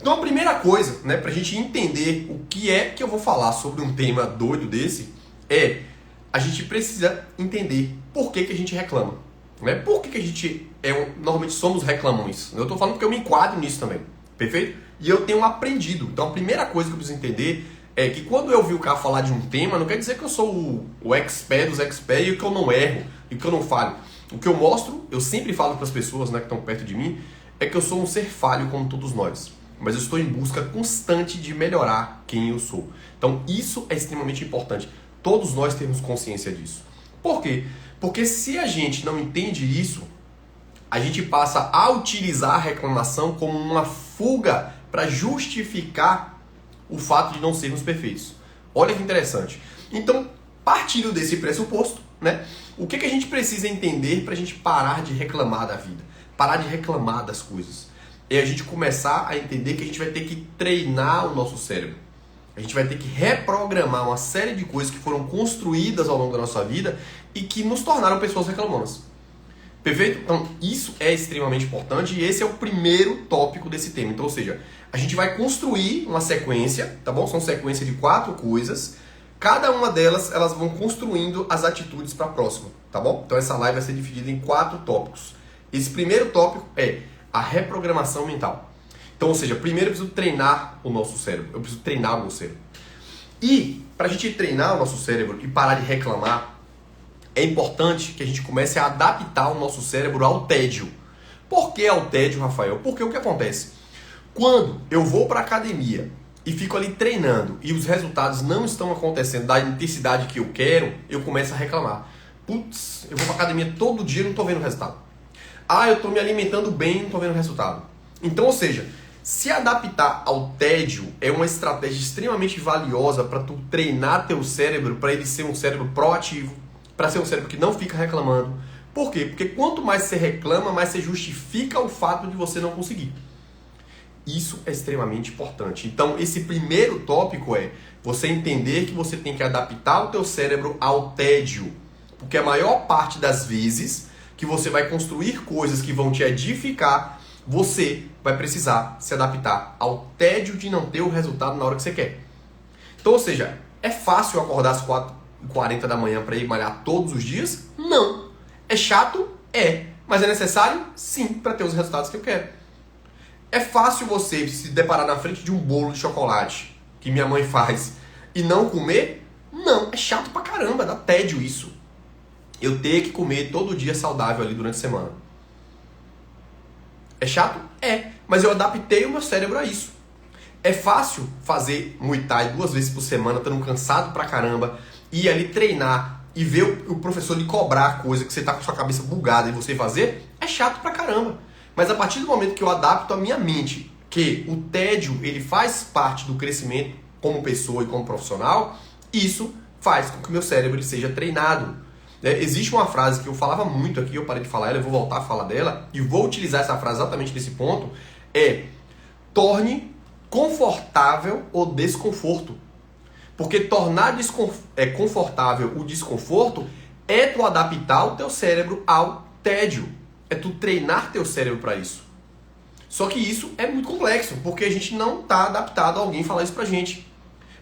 Então a primeira coisa, né, pra gente entender o que é que eu vou falar sobre um tema doido desse, é a gente precisa entender por que a gente reclama. Né? Por que a gente normalmente somos reclamões? Eu tô falando porque eu me enquadro nisso também, perfeito? E eu tenho aprendido. Então a primeira coisa que eu preciso entender é que quando eu vi o cara falar de um tema, não quer dizer que eu sou o expert dos experts e que eu não erro e que eu não falho. O que eu mostro, eu sempre falo para as pessoas, né, que estão perto de mim, é que eu sou um ser falho como todos nós. Mas eu estou em busca constante de melhorar quem eu sou. Então isso é extremamente importante. Todos nós temos consciência disso. Por quê? Porque se a gente não entende isso, a gente passa a utilizar a reclamação como uma fuga para justificar o fato de não sermos perfeitos. Olha que interessante. Então, partindo desse pressuposto, né, o que a gente precisa entender para a gente parar de reclamar da vida? Parar de reclamar das coisas. É a gente começar a entender que a gente vai ter que treinar o nosso cérebro. A gente vai ter que reprogramar uma série de coisas que foram construídas ao longo da nossa vida e que nos tornaram pessoas reclamonas. Perfeito? Então, isso é extremamente importante e esse é o primeiro tópico desse tema. Então, ou seja, a gente vai construir uma sequência, tá bom? São sequência de 4 coisas. Cada uma delas, elas vão construindo as atitudes para a próxima, tá bom? Então, essa live vai ser dividida em 4 tópicos. Esse primeiro tópico é a reprogramação mental. Então, ou seja, primeiro eu preciso treinar o nosso cérebro. Eu preciso treinar o meu cérebro. E, para a gente treinar o nosso cérebro e parar de reclamar, é importante que a gente comece a adaptar o nosso cérebro ao tédio. Por que ao tédio, Rafael? Porque o que acontece? Quando eu vou para a academia e fico ali treinando e os resultados não estão acontecendo da intensidade que eu quero, eu começo a reclamar. Putz, eu vou para a academia todo dia e não estou vendo resultado. Ah, eu estou me alimentando bem e não estou vendo resultado. Então, ou seja, se adaptar ao tédio é uma estratégia extremamente valiosa para tu treinar teu cérebro para ele ser um cérebro proativo, para ser um cérebro que não fica reclamando. Por quê? Porque quanto mais você reclama, mais você justifica o fato de você não conseguir. Isso é extremamente importante. Então, esse primeiro tópico é você entender que você tem que adaptar o teu cérebro ao tédio. Porque a maior parte das vezes que você vai construir coisas que vão te edificar, você vai precisar se adaptar ao tédio de não ter o resultado na hora que você quer. Então, ou seja, é fácil acordar às 4h40 da manhã para ir malhar todos os dias? Não. É chato? É. Mas é necessário? Sim, para ter os resultados que eu quero. É fácil você se deparar na frente de um bolo de chocolate que minha mãe faz e não comer? Não. É chato pra caramba, dá tédio isso. Eu ter que comer todo dia saudável ali durante a semana. É chato? É. Mas eu adaptei o meu cérebro a isso. É fácil fazer Muay Thai 2 vezes por semana, estando cansado pra caramba, ir ali treinar e ver o professor lhe cobrar a coisa que você tá com sua cabeça bugada e você fazer? É chato pra caramba. Mas a partir do momento que eu adapto a minha mente, que o tédio ele faz parte do crescimento como pessoa e como profissional, isso faz com que o meu cérebro seja treinado. Existe uma frase que eu falava muito aqui, eu parei de falar ela, eu vou voltar a falar dela e vou utilizar essa frase exatamente nesse ponto, é torne confortável o desconforto. Porque tornar confortável o desconforto é tu adaptar o teu cérebro ao tédio. É tu treinar teu cérebro para isso. Só que isso é muito complexo, porque a gente não está adaptado a alguém falar isso pra gente.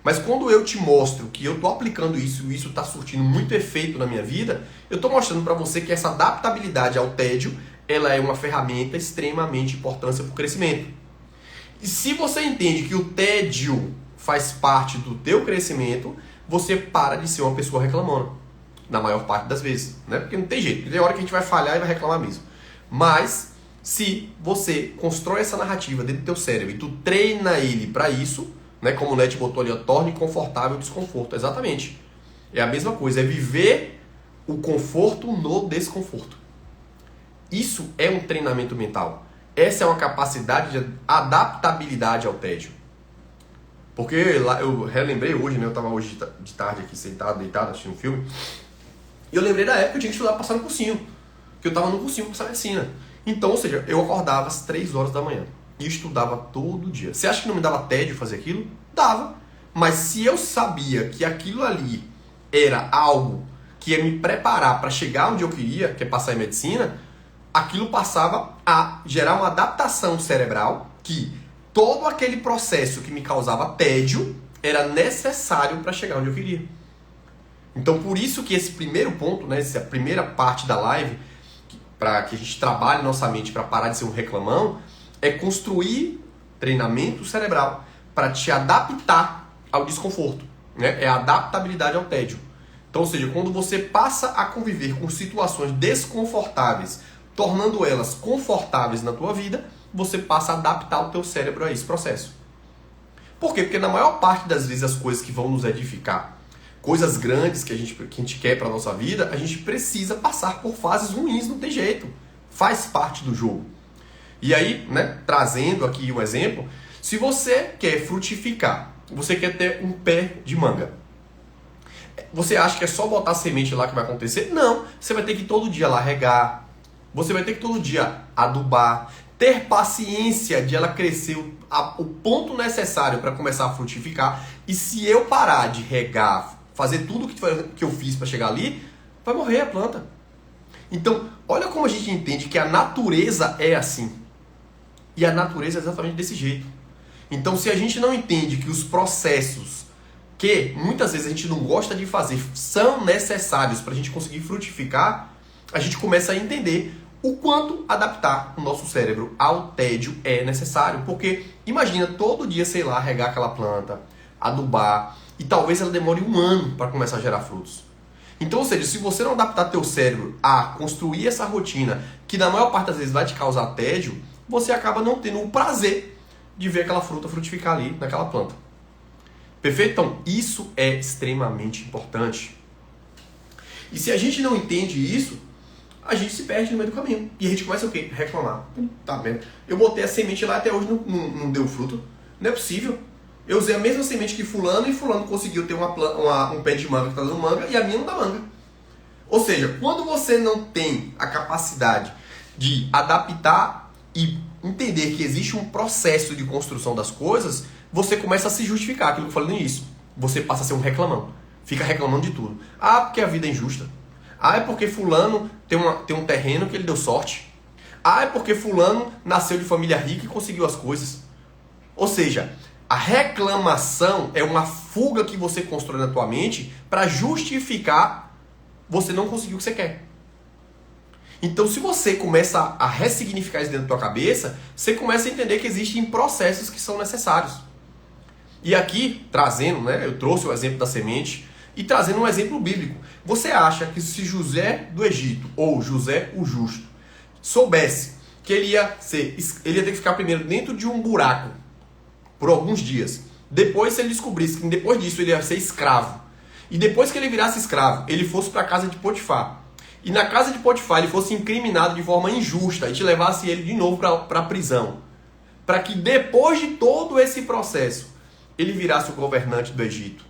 Mas quando eu te mostro que eu estou aplicando isso e isso está surtindo muito efeito na minha vida, eu estou mostrando para você que essa adaptabilidade ao tédio, ela é uma ferramenta extremamente importante para o crescimento. E se você entende que o tédio faz parte do teu crescimento, você para de ser uma pessoa reclamona. Na maior parte das vezes, né? Porque não tem jeito. Tem hora que a gente vai falhar e vai reclamar mesmo. Mas, se você constrói essa narrativa dentro do teu cérebro e tu treina ele para isso, né? Como o Net botou ali, ó, torne confortável o desconforto. Exatamente. É a mesma coisa, é viver o conforto no desconforto. Isso é um treinamento mental. Essa é uma capacidade de adaptabilidade ao tédio. Porque lá, eu relembrei hoje, né? Eu estava hoje de tarde aqui sentado, deitado, assistindo um filme. E eu lembrei da época que eu tinha que estudar para passar no cursinho. Que eu estava no cursinho para passar medicina. Então, ou seja, eu acordava às 3 horas da manhã. E estudava todo dia. Você acha que não me dava tédio fazer aquilo? Dava. Mas se eu sabia que aquilo ali era algo que ia me preparar para chegar onde eu queria, que é passar em medicina, aquilo passava a gerar uma adaptação cerebral que todo aquele processo que me causava tédio era necessário para chegar onde eu queria. Então, por isso que esse primeiro ponto, né, essa primeira parte da live, para que a gente trabalhe nossa mente para parar de ser um reclamão, é construir treinamento cerebral para te adaptar ao desconforto, né? É a adaptabilidade ao tédio. Então, ou seja, quando você passa a conviver com situações desconfortáveis, tornando elas confortáveis na tua vida, você passa a adaptar o teu cérebro a esse processo. Por quê? Porque na maior parte das vezes as coisas que vão nos edificar, coisas grandes que a gente quer para a nossa vida, a gente precisa passar por fases ruins, não tem jeito. Faz parte do jogo. E aí, né, trazendo aqui um exemplo, se você quer frutificar, você quer ter um pé de manga, você acha que é só botar semente lá que vai acontecer? Não, você vai ter que todo dia lá regar, você vai ter que todo dia adubar, ter paciência de ela crescer o ponto necessário para começar a frutificar. E se eu parar de regar, fazer tudo que eu fiz para chegar ali, vai morrer a planta. Então, olha como a gente entende que a natureza é assim. E a natureza é exatamente desse jeito. Então, se a gente não entende que os processos que muitas vezes a gente não gosta de fazer são necessários para a gente conseguir frutificar, a gente começa a entender o quanto adaptar o nosso cérebro ao tédio é necessário. Porque imagina todo dia, sei lá, regar aquela planta, adubar, e talvez ela demore 1 ano para começar a gerar frutos. Então, ou seja, se você não adaptar teu cérebro a construir essa rotina, que na maior parte das vezes vai te causar tédio, você acaba não tendo o prazer de ver aquela fruta frutificar ali naquela planta. Perfeito? Então, isso é extremamente importante. E se a gente não entende isso, a gente se perde no meio do caminho. E a gente começa o quê? Reclamar. Tá vendo? Eu botei a semente lá, até hoje não deu fruto. Não é possível. Eu usei a mesma semente que fulano, e fulano conseguiu ter um pé de manga que está dando manga, e a minha não dá manga. Ou seja, quando você não tem a capacidade de adaptar e entender que existe um processo de construção das coisas, você começa a se justificar, aquilo que eu falei no início. Você passa a ser um reclamão. Fica reclamando de tudo. Ah, porque a vida é injusta. Ah, é porque fulano tem um terreno que ele deu sorte. Ah, é porque fulano nasceu de família rica e conseguiu as coisas. Ou seja, a reclamação é uma fuga que você constrói na tua mente para justificar você não conseguir o que você quer. Então, se você começa a ressignificar isso dentro da tua cabeça, você começa a entender que existem processos que são necessários. E aqui, trazendo, né, eu trouxe o exemplo da semente e trazendo um exemplo bíblico. Você acha que se José do Egito, ou José o Justo, soubesse que ele ia ter que ficar primeiro dentro de um buraco por alguns dias, depois se ele descobrisse que depois disso ele ia ser escravo, e depois que ele virasse escravo, ele fosse para a casa de Potifar, e na casa de Potifar ele fosse incriminado de forma injusta e te levasse ele de novo para a prisão, para que depois de todo esse processo ele virasse o governante do Egito.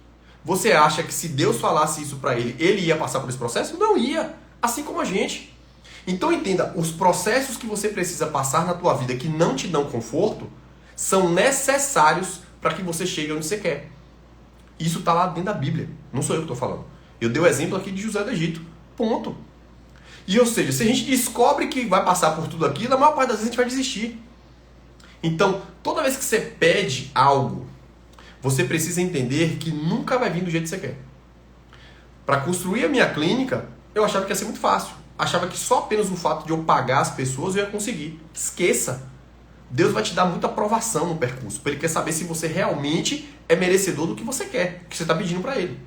Você acha que se Deus falasse isso para ele, ele ia passar por esse processo? Não ia, assim como a gente. Então entenda, os processos que você precisa passar na tua vida que não te dão conforto são necessários para que você chegue onde você quer. Isso está lá dentro da Bíblia, não sou eu que estou falando. Eu dei o exemplo aqui de José do Egito, ponto. E ou seja, se a gente descobre que vai passar por tudo aquilo, a maior parte das vezes a gente vai desistir. Então, toda vez que você pede algo, você precisa entender que nunca vai vir do jeito que você quer. Para construir a minha clínica, eu achava que ia ser muito fácil. Achava que só apenas o fato de eu pagar as pessoas eu ia conseguir. Esqueça. Deus vai te dar muita aprovação no percurso, porque Ele quer saber se você realmente é merecedor do que você quer, que você está pedindo para Ele.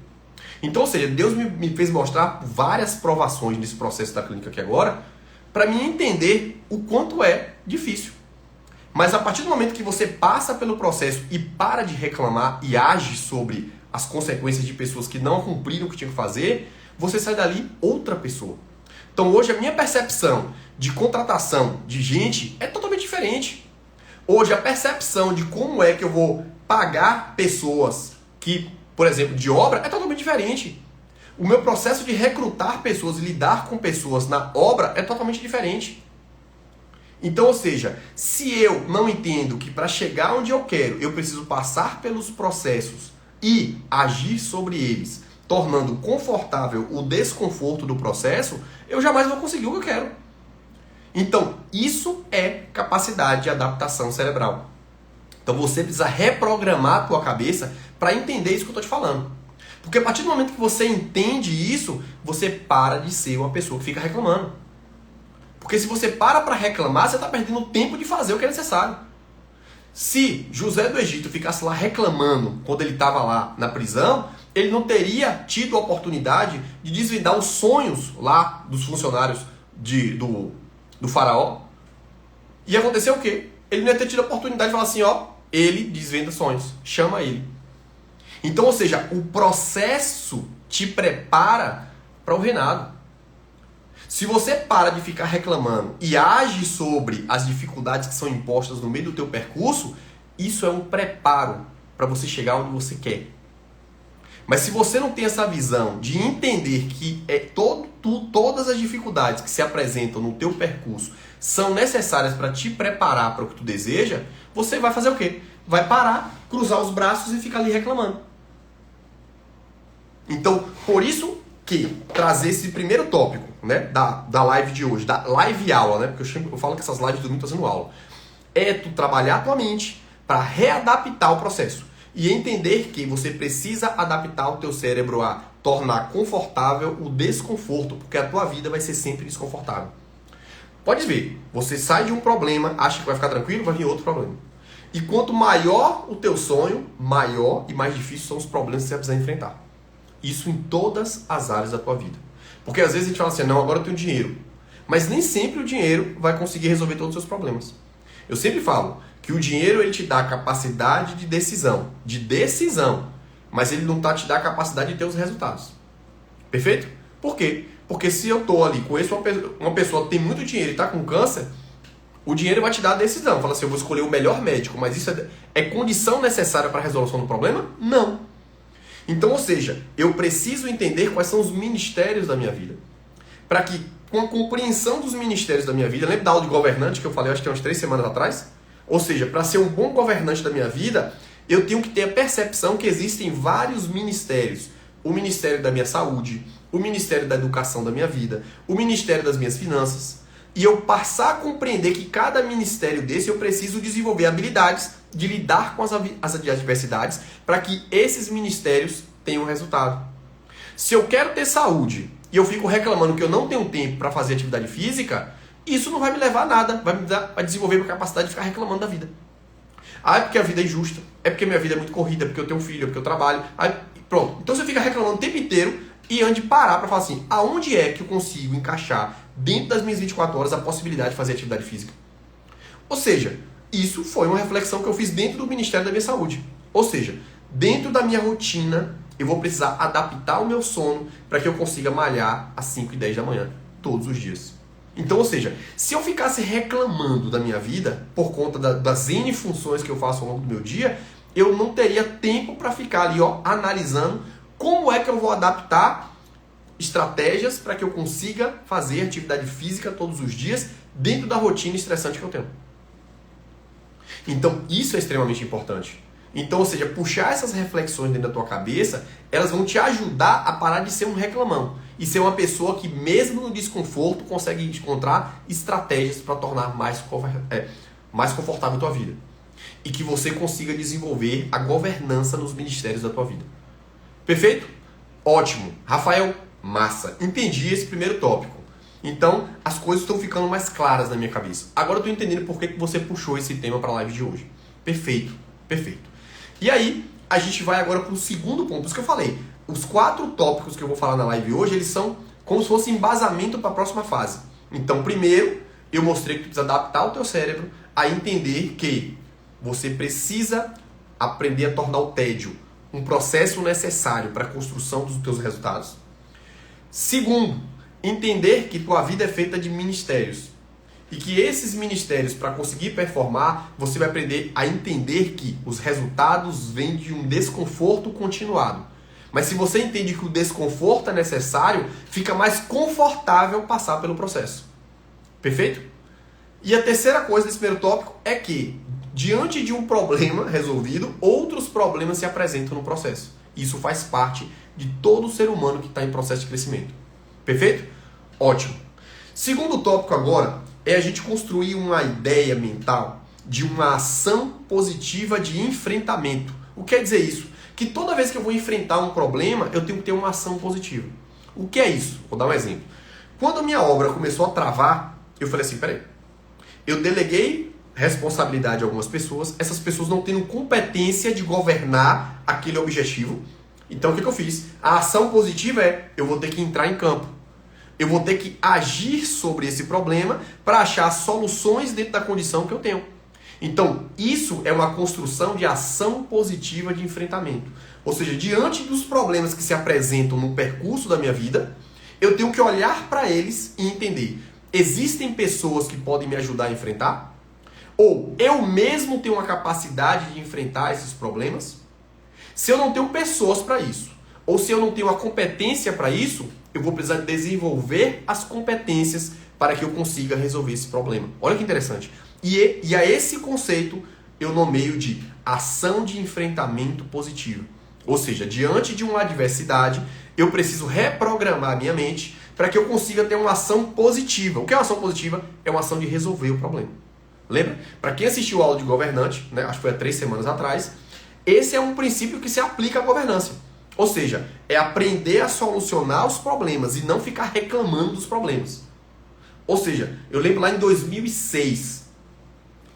Então, ou seja, Deus me fez mostrar várias provações nesse processo da clínica aqui agora, para mim entender o quanto é difícil. Mas a partir do momento que você passa pelo processo e para de reclamar e age sobre as consequências de pessoas que não cumpriram o que tinham que fazer, você sai dali outra pessoa. Então hoje a minha percepção de contratação de gente é totalmente diferente. Hoje a percepção de como é que eu vou pagar pessoas que, por exemplo, de obra é totalmente diferente. O meu processo de recrutar pessoas e lidar com pessoas na obra é totalmente diferente. Então, ou seja, se eu não entendo que para chegar onde eu quero, eu preciso passar pelos processos e agir sobre eles, tornando confortável o desconforto do processo, eu jamais vou conseguir o que eu quero. Então, isso é capacidade de adaptação cerebral. Então você precisa reprogramar a tua cabeça para entender isso que eu estou te falando. Porque a partir do momento que você entende isso, você para de ser uma pessoa que fica reclamando. Porque se você para reclamar, você está perdendo tempo de fazer o que é necessário. Se José do Egito ficasse lá reclamando quando ele estava lá na prisão, ele não teria tido a oportunidade de desvendar os sonhos lá dos funcionários do faraó. E aconteceu o quê? Ele não ia ter tido a oportunidade de falar assim, ó, ele desvenda sonhos, chama ele. Então, ou seja, o processo te prepara para o reinado. Se você para de ficar reclamando e age sobre as dificuldades que são impostas no meio do teu percurso, isso é um preparo para você chegar onde você quer. Mas se você não tem essa visão de entender que todas as dificuldades que se apresentam no teu percurso são necessárias para te preparar para o que tu deseja, você vai fazer o quê? Vai parar, cruzar os braços e ficar ali reclamando. Então, por isso que trazer esse primeiro tópico, né, da live de hoje, da live aula, né, porque eu falo que essas lives do domingo estão sendo aula, é tu trabalhar a tua mente para readaptar o processo e entender que você precisa adaptar o teu cérebro a tornar confortável o desconforto, porque a tua vida vai ser sempre desconfortável. Pode ver, você sai de um problema, acha que vai ficar tranquilo, vai vir outro problema. E quanto maior o teu sonho, maior e mais difícil são os problemas que você vai precisar enfrentar. Isso em todas as áreas da tua vida. Porque às vezes a gente fala assim, não, agora eu tenho dinheiro. Mas nem sempre o dinheiro vai conseguir resolver todos os seus problemas. Eu sempre falo que o dinheiro ele te dá a capacidade de decisão, mas ele não te dá a capacidade de ter os resultados. Perfeito? Por quê? Porque se eu estou ali, conheço uma pessoa que tem muito dinheiro e está com câncer, o dinheiro vai te dar a decisão. Fala assim, eu vou escolher o melhor médico, mas isso é condição necessária para a resolução do problema? Não. Então, ou seja, eu preciso entender quais são os ministérios da minha vida. Para que, com a compreensão dos ministérios da minha vida, lembra da aula de governante que eu falei, acho que umas 3 semanas atrás? Ou seja, para ser um bom governante da minha vida, eu tenho que ter a percepção que existem vários ministérios. O ministério da minha saúde, o ministério da educação da minha vida, o ministério das minhas finanças. E eu passar a compreender que cada ministério desse eu preciso desenvolver habilidades de lidar com as adversidades para que esses ministérios tenham resultado. Se eu quero ter saúde e eu fico reclamando que eu não tenho tempo para fazer atividade física, isso não vai me levar a nada, vai desenvolver minha capacidade de ficar reclamando da vida. Ah, é porque a vida é injusta, é porque minha vida é muito corrida, é porque eu tenho um filho, é porque eu trabalho. Aí, pronto. Então você fica reclamando o tempo inteiro e antes de parar para falar assim, aonde é que eu consigo encaixar dentro das minhas 24 horas a possibilidade de fazer atividade física? Ou seja, isso foi uma reflexão que eu fiz dentro do Ministério da minha Saúde. Ou seja, dentro da minha rotina, eu vou precisar adaptar o meu sono para que eu consiga malhar às 5 e 10 da manhã, todos os dias. Então, ou seja, se eu ficasse reclamando da minha vida, por conta das N funções que eu faço ao longo do meu dia, eu não teria tempo para ficar ali, analisando como é que eu vou adaptar estratégias para que eu consiga fazer atividade física todos os dias dentro da rotina estressante que eu tenho. Então, isso é extremamente importante. Então, ou seja, puxar essas reflexões dentro da tua cabeça, elas vão te ajudar a parar de ser um reclamão e ser uma pessoa que, mesmo no desconforto, consegue encontrar estratégias para tornar mais confortável a tua vida. E que você consiga desenvolver a governança nos ministérios da tua vida. Perfeito? Ótimo. Rafael, massa. Entendi esse primeiro tópico. Então, as coisas estão ficando mais claras na minha cabeça. Agora eu estou entendendo por que você puxou esse tema para a live de hoje. Perfeito, perfeito. E aí, a gente vai agora para o segundo ponto. Isso que eu falei. Os 4 tópicos que eu vou falar na live hoje, eles são como se fosse embasamento para a próxima fase. Então, primeiro, eu mostrei que tu precisa adaptar o teu cérebro a entender que você precisa aprender a tornar o tédio um processo necessário para a construção dos teus resultados. Segundo, entender que tua vida é feita de ministérios. E que esses ministérios, para conseguir performar, você vai aprender a entender que os resultados vêm de um desconforto continuado. Mas se você entende que o desconforto é necessário, fica mais confortável passar pelo processo. Perfeito? E a terceira coisa desse primeiro tópico é que, diante de um problema resolvido, outros problemas se apresentam no processo. Isso faz parte de todo ser humano que está em processo de crescimento. Perfeito? Ótimo. Segundo tópico agora é a gente construir uma ideia mental de uma ação positiva de enfrentamento. O que quer dizer isso? Que toda vez que eu vou enfrentar um problema, eu tenho que ter uma ação positiva. O que é isso? Vou dar um exemplo. Quando a minha obra começou a travar, eu falei assim, peraí, eu deleguei responsabilidade a algumas pessoas, essas pessoas não tendo competência de governar aquele objetivo. Então o que eu fiz? A ação positiva é, eu vou ter que entrar em campo. Eu vou ter que agir sobre esse problema para achar soluções dentro da condição que eu tenho. Então, isso é uma construção de ação positiva de enfrentamento. Ou seja, diante dos problemas que se apresentam no percurso da minha vida, eu tenho que olhar para eles e entender, existem pessoas que podem me ajudar a enfrentar? Ou eu mesmo tenho uma capacidade de enfrentar esses problemas? Se eu não tenho pessoas para isso, ou se eu não tenho a competência para isso, eu vou precisar desenvolver as competências para que eu consiga resolver esse problema. Olha que interessante. E a esse conceito eu nomeio de ação de enfrentamento positivo. Ou seja, diante de uma adversidade, eu preciso reprogramar a minha mente para que eu consiga ter uma ação positiva. O que é uma ação positiva? É uma ação de resolver o problema. Lembra? Para quem assistiu a aula de governante, né, acho que foi há 3 semanas atrás, esse é um princípio que se aplica à governança. Ou seja, é aprender a solucionar os problemas e não ficar reclamando dos problemas. Ou seja, eu lembro lá em 2006,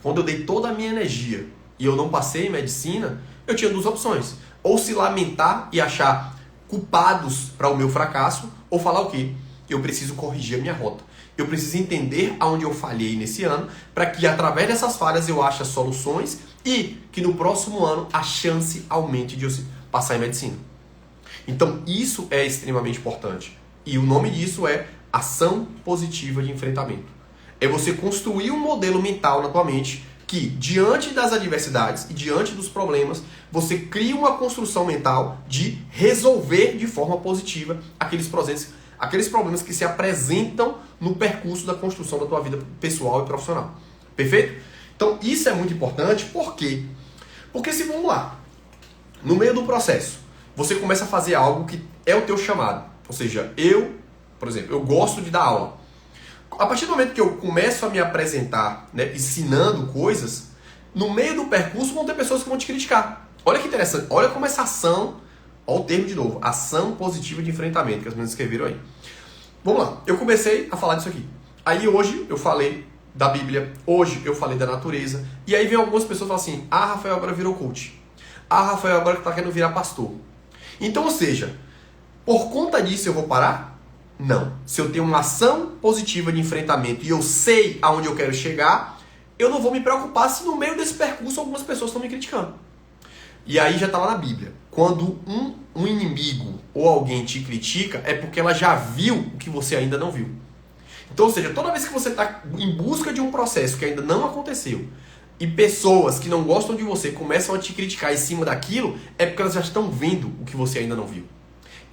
quando eu dei toda a minha energia e eu não passei em medicina, eu tinha 2 opções. Ou se lamentar e achar culpados para o meu fracasso, ou falar o quê? Eu preciso corrigir a minha rota. Eu preciso entender aonde eu falhei nesse ano, para que através dessas falhas eu ache soluções e que no próximo ano a chance aumente de eu passar em medicina. Então isso é extremamente importante. E o nome disso é ação positiva de enfrentamento. É você construir um modelo mental na tua mente que, diante das adversidades e diante dos problemas, você cria uma construção mental de resolver de forma positiva aqueles problemas que se apresentam no percurso da construção da tua vida pessoal e profissional. Perfeito? Então isso é muito importante, por quê? Porque se, vamos lá, no meio do processo, você começa a fazer algo que é o teu chamado. Ou seja, por exemplo, eu gosto de dar aula. A partir do momento que eu começo a me apresentar, né, ensinando coisas, no meio do percurso vão ter pessoas que vão te criticar. Olha que interessante, olha como essa ação, olha o termo de novo, ação positiva de enfrentamento, que as meninas escreveram aí. Vamos lá, eu comecei a falar disso aqui. Aí hoje eu falei da Bíblia, hoje eu falei da natureza, e aí vem algumas pessoas e falam assim, Rafael agora virou coach. Rafael agora está querendo virar pastor. Então, ou seja, por conta disso eu vou parar? Não. Se eu tenho uma ação positiva de enfrentamento e eu sei aonde eu quero chegar, eu não vou me preocupar se no meio desse percurso algumas pessoas estão me criticando. E aí já está lá na Bíblia. Quando um inimigo ou alguém te critica, é porque ela já viu o que você ainda não viu. Então, ou seja, toda vez que você está em busca de um processo que ainda não aconteceu, e pessoas que não gostam de você começam a te criticar em cima daquilo, é porque elas já estão vendo o que você ainda não viu.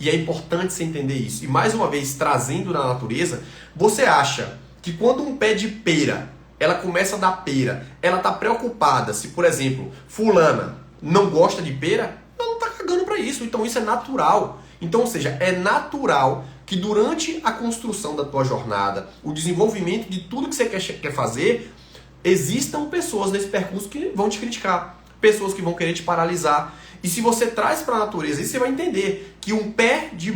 E é importante você entender isso. E mais uma vez, trazendo na natureza, você acha que quando um pé de pera, ela começa a dar pera, ela está preocupada se, por exemplo, fulana não gosta de pera, ela não está cagando para isso. Então isso é natural. Então, ou seja, é natural que durante a construção da tua jornada, o desenvolvimento de tudo que você quer fazer, existam pessoas nesse percurso que vão te criticar, pessoas que vão querer te paralisar. E se você traz para a natureza, aí você vai entender que um pé de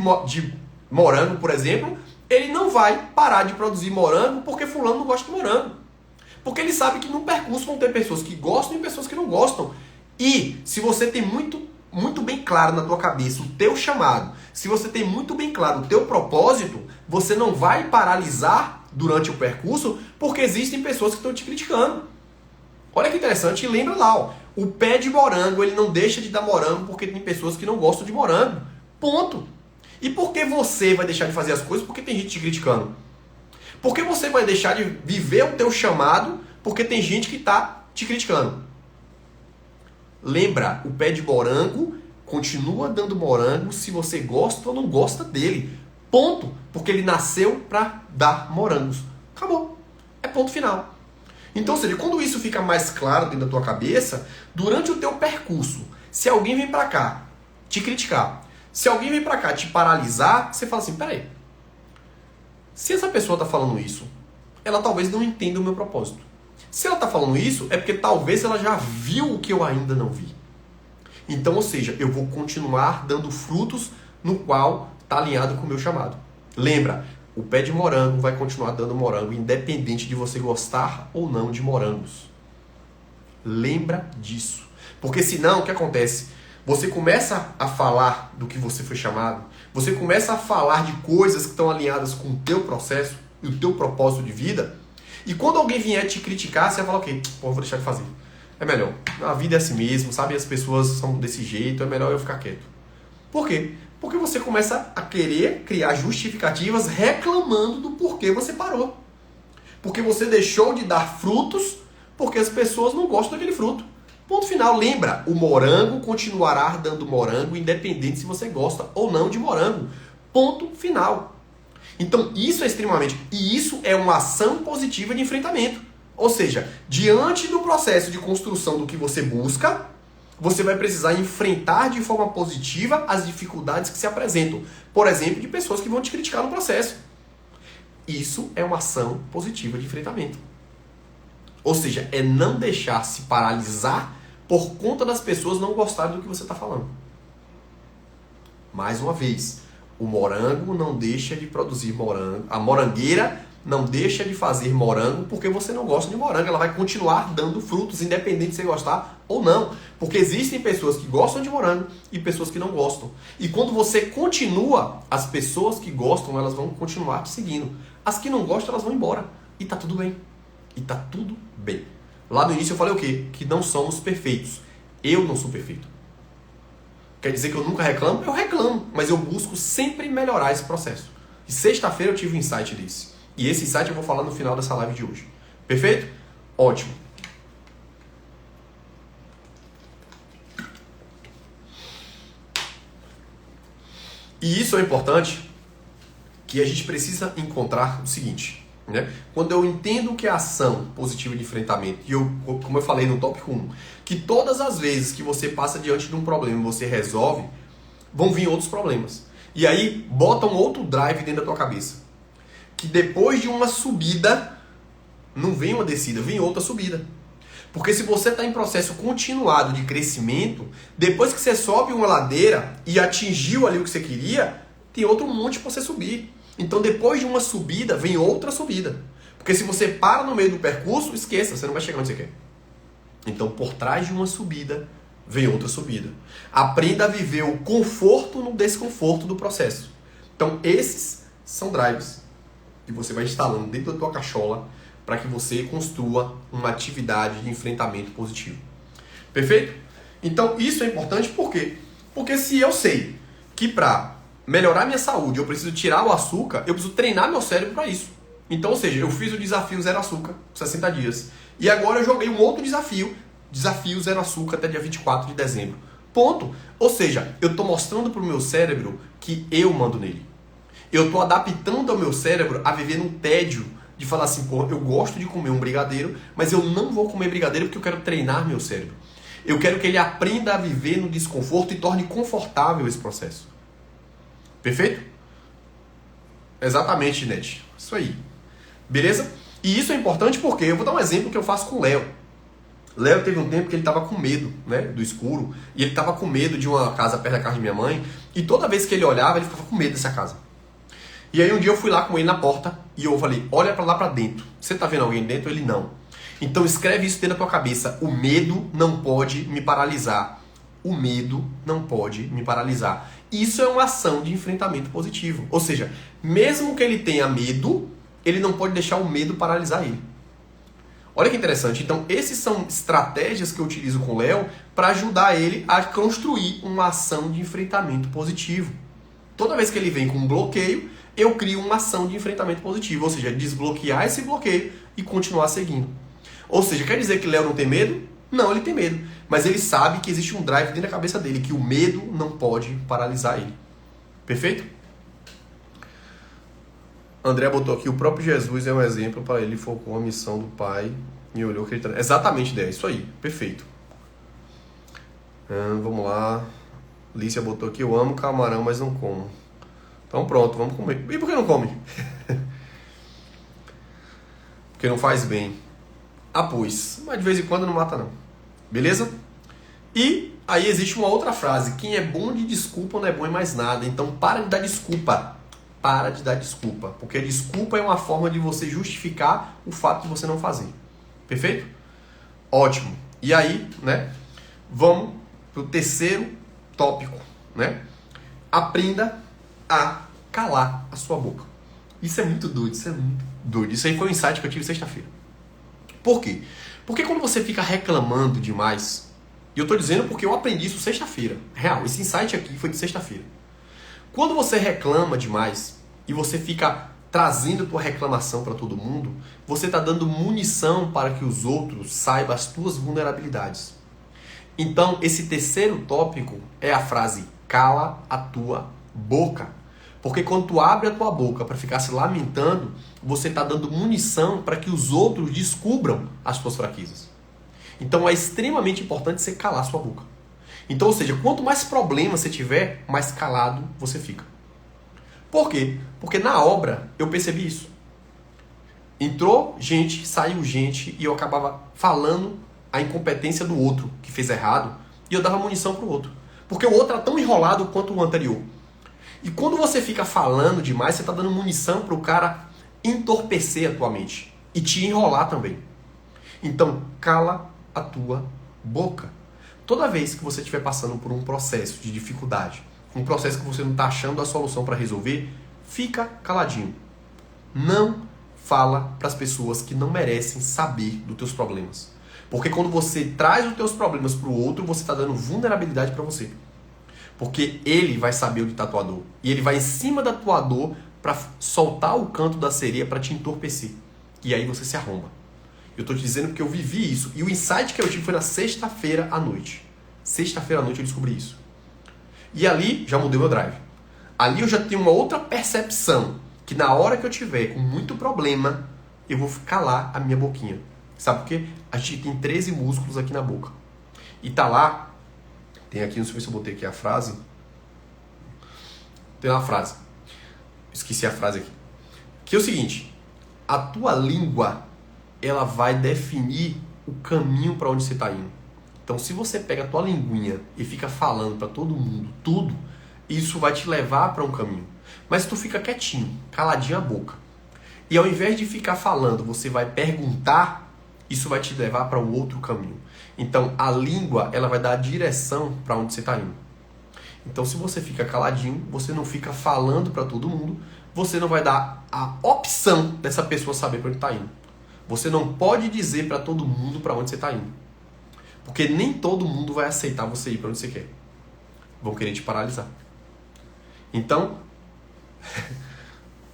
morango, por exemplo, ele não vai parar de produzir morango porque fulano não gosta de morango. Porque ele sabe que no percurso vão ter pessoas que gostam e pessoas que não gostam. E se você tem muito bem claro na tua cabeça o teu chamado, se você tem muito bem claro o teu propósito, você não vai paralisar durante o percurso porque existem pessoas que estão te criticando. Olha que interessante, e lembra lá, ó, o pé de morango, ele não deixa de dar morango porque tem pessoas que não gostam de morango. Ponto. E por que você vai deixar de fazer as coisas porque tem gente te criticando? Por que você vai deixar de viver o teu chamado porque tem gente que está te criticando? Lembra, o pé de morango continua dando morango se você gosta ou não gosta dele. Ponto. Porque ele nasceu para dar morangos. Acabou. É ponto final. Então, ou seja, quando isso fica mais claro dentro da tua cabeça, durante o teu percurso, se alguém vem pra cá te criticar, se alguém vem pra cá te paralisar, você fala assim, peraí, se essa pessoa tá falando isso, ela talvez não entenda o meu propósito. Se ela está falando isso, é porque talvez ela já viu o que eu ainda não vi. Então, ou seja, eu vou continuar dando frutos no qual está alinhado com o meu chamado. Lembra, o pé de morango vai continuar dando morango, independente de você gostar ou não de morangos. Lembra disso. Porque senão, o que acontece? Você começa a falar do que você foi chamado, você começa a falar de coisas que estão alinhadas com o teu processo e o teu propósito de vida, e quando alguém vier te criticar, você vai falar, ok, pô, vou deixar de fazer. É melhor. A vida é assim mesmo, sabe? As pessoas são desse jeito, é melhor eu ficar quieto. Por quê? Porque você começa a querer criar justificativas reclamando do porquê você parou. Porque você deixou de dar frutos porque as pessoas não gostam daquele fruto. Ponto final. Lembra, o morango continuará dando morango independente se você gosta ou não de morango. Ponto final. Então isso é extremamente... E isso é uma ação positiva de enfrentamento. Ou seja, diante do processo de construção do que você busca, você vai precisar enfrentar de forma positiva as dificuldades que se apresentam. Por exemplo, de pessoas que vão te criticar no processo. Isso é uma ação positiva de enfrentamento. Ou seja, é não deixar se paralisar por conta das pessoas não gostarem do que você está falando. Mais uma vez, o morango não deixa de produzir morango. A morangueira não deixa de fazer morango porque você não gosta de morango. Ela vai continuar dando frutos, independente de você gostar ou não. Porque existem pessoas que gostam de morango e pessoas que não gostam. E quando você continua, as pessoas que gostam, elas vão continuar te seguindo. As que não gostam, elas vão embora. E tá tudo bem. E tá tudo bem. Lá no início eu falei o quê? Que não somos perfeitos. Eu não sou perfeito. Quer dizer que eu nunca reclamo? Eu reclamo, mas eu busco sempre melhorar esse processo. E sexta-feira eu tive um insight desse. E esse insight eu vou falar no final dessa live de hoje. Perfeito? Ótimo. E isso é importante, que a gente precisa encontrar o seguinte, né? Quando eu entendo que é ação positiva de enfrentamento, e eu, como eu falei no tópico 1, que todas as vezes que você passa diante de um problema e você resolve, vão vir outros problemas. E aí, bota um outro drive dentro da tua cabeça. Que depois de uma subida, não vem uma descida, vem outra subida. Porque se você está em processo continuado de crescimento, depois que você sobe uma ladeira e atingiu ali o que você queria, tem outro monte para você subir. Então depois de uma subida, vem outra subida. Porque se você para no meio do percurso, esqueça, você não vai chegar onde você quer. Então por trás de uma subida, vem outra subida. Aprenda a viver o conforto no desconforto do processo. Então esses são drives que você vai instalando dentro da tua cachola para que você construa uma atividade de enfrentamento positivo. Perfeito? Então isso é importante por quê? Porque se eu sei que para melhorar minha saúde eu preciso tirar o açúcar, eu preciso treinar meu cérebro para isso. Então, ou seja, eu fiz o desafio zero açúcar, 60 dias. E agora eu joguei um outro desafio zero açúcar até dia 24 de dezembro. Ponto. Ou seja, eu estou mostrando para o meu cérebro que eu mando nele. Eu estou adaptando o meu cérebro a viver num tédio de falar assim, pô, eu gosto de comer um brigadeiro, mas eu não vou comer brigadeiro porque eu quero treinar meu cérebro. Eu quero que ele aprenda a viver no desconforto e torne confortável esse processo. Perfeito? Exatamente, Net. Isso aí. Beleza? E isso é importante porque eu vou dar um exemplo que eu faço com o Léo. Léo teve um tempo que ele estava com medo, né, do escuro, e ele estava com medo de uma casa perto da casa de minha mãe, e toda vez que ele olhava, ele ficava com medo dessa casa. E aí um dia eu fui lá com ele na porta e eu falei, olha para lá para dentro. Você tá vendo alguém dentro? Ele não. Então escreve isso dentro da tua cabeça. O medo não pode me paralisar. O medo não pode me paralisar. Isso é uma ação de enfrentamento positivo. Ou seja, mesmo que ele tenha medo, ele não pode deixar o medo paralisar ele. Olha que interessante. Então essas são estratégias que eu utilizo com o Léo para ajudar ele a construir uma ação de enfrentamento positivo. Toda vez que ele vem com um bloqueio, eu crio uma ação de enfrentamento positivo, ou seja, desbloquear esse bloqueio e continuar seguindo. Ou seja, quer dizer que Léo não tem medo? Não, ele tem medo. Mas ele sabe que existe um drive dentro da cabeça dele, que o medo não pode paralisar ele. Perfeito? André botou aqui, o próprio Jesus é um exemplo para ele, focou a missão do Pai e olhou que ele... Exatamente, ideia, isso aí. Perfeito. Vamos lá. Lícia botou aqui, eu amo camarão, mas não como. Então pronto, vamos comer. E por que não come? Porque não faz bem. pois. Mas de vez em quando não mata não. Beleza? E aí existe uma outra frase. Quem é bom de desculpa não é bom em mais nada. Então para de dar desculpa. Para de dar desculpa. Porque a desculpa é uma forma de você justificar o fato de você não fazer. Perfeito? Ótimo. E aí, né? Vamos pro terceiro tópico, né? Aprenda a calar a sua boca. Isso é muito doido, isso é muito doido. Isso aí foi um insight que eu tive sexta-feira. Por quê? Porque quando você fica reclamando demais, e eu tô dizendo porque eu aprendi isso sexta-feira. Real, esse insight aqui foi de sexta-feira. Quando você reclama demais e você fica trazendo tua reclamação para todo mundo, você tá dando munição para que os outros saibam as tuas vulnerabilidades. Então, esse terceiro tópico é a frase cala a tua boca. Porque quando tu abre a tua boca para ficar se lamentando, você está dando munição para que os outros descubram as tuas fraquezas. Então é extremamente importante você calar a sua boca. Então, ou seja, quanto mais problema você tiver, mais calado você fica. Por quê? Porque na obra eu percebi isso. Entrou gente, saiu gente e eu acabava falando a incompetência do outro que fez errado e eu dava munição pro outro. Porque o outro era tão enrolado quanto o anterior. E quando você fica falando demais, você está dando munição para o cara entorpecer a tua mente e te enrolar também. Então, cala a tua boca. Toda vez que você estiver passando por um processo de dificuldade, um processo que você não está achando a solução para resolver, fica caladinho. Não fala para as pessoas que não merecem saber dos teus problemas. Porque quando você traz os teus problemas para o outro, você está dando vulnerabilidade para você. Porque ele vai saber onde está a tua dor. E ele vai em cima da tua dor para soltar o canto da sereia para te entorpecer. E aí você se arromba. Eu estou te dizendo porque eu vivi isso. E o insight que eu tive foi na sexta-feira à noite. Sexta-feira à noite eu descobri isso. E ali já mudei meu drive. Ali eu já tenho uma outra percepção. Que na hora que eu tiver com muito problema, eu vou calar a minha boquinha. Sabe por quê? A gente tem 13 músculos aqui na boca. E tá lá. Tem aqui, não sei se eu botei aqui a frase. Tem uma frase. Esqueci a frase aqui. Que é o seguinte. A tua língua, ela vai definir o caminho para onde você está indo. Então, se você pega a tua linguinha e fica falando para todo mundo tudo, isso vai te levar para um caminho. Mas se tu fica quietinho, caladinho a boca, e ao invés de ficar falando, você vai perguntar, isso vai te levar para um outro caminho. Então, a língua, ela vai dar a direção para onde você está indo. Então, se você fica caladinho, você não fica falando para todo mundo, você não vai dar a opção dessa pessoa saber para onde está indo. Você não pode dizer para todo mundo para onde você está indo. Porque nem todo mundo vai aceitar você ir para onde você quer. Vão querer te paralisar. Então,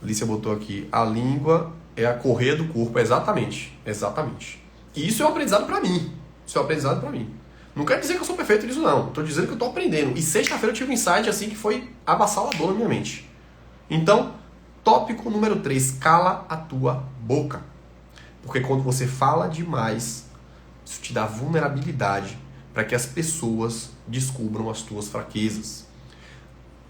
Lícia botou aqui, a língua é a correia do corpo. Exatamente. Exatamente. E isso é um aprendizado para mim. Isso é um aprendizado para mim. Não quero dizer que eu sou perfeito nisso, não. Estou dizendo que eu estou aprendendo. E sexta-feira eu tive um insight assim que foi avassalador na minha mente. Então, tópico número 3. Cala a tua boca. Porque quando você fala demais, isso te dá vulnerabilidade para que as pessoas descubram as tuas fraquezas.